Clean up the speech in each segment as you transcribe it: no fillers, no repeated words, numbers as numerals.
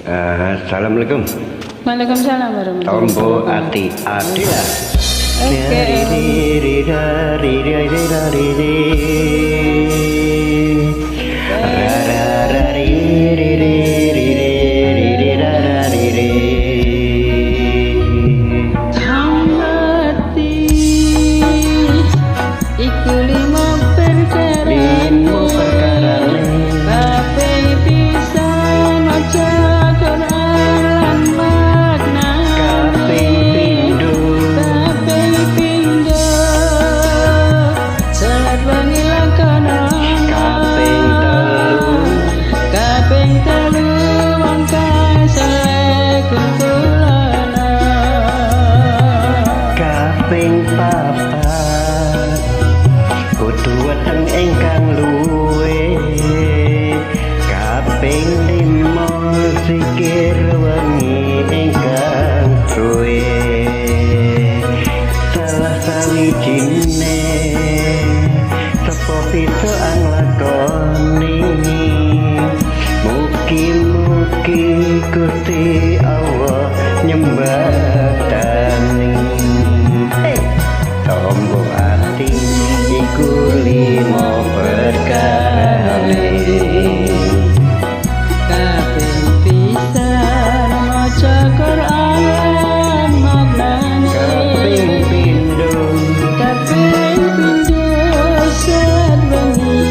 Assalamualaikum. Waalaikumsalam warahmatullahi Tombo ati adila. Kaping papat kudu weteng ingkang luwe, kaping lima sikir wengi ingkang suwe. Salah sawijine sapa bisa anglakoni, mugi-mugi Gusti Allah nyembatani. Tombo ati iku limo berkali, kaping pisan maca Quran maknane, kaping pindho set wengi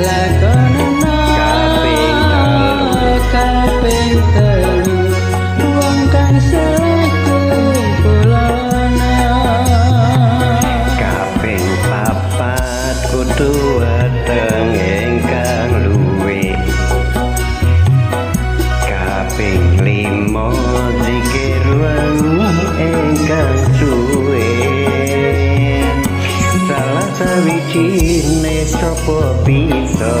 lakonana, kaping telu wong kang kudu weteng ingkang luwe, kaping lima zikir wengi ingkang suwe. Salah sawijine sapa bisa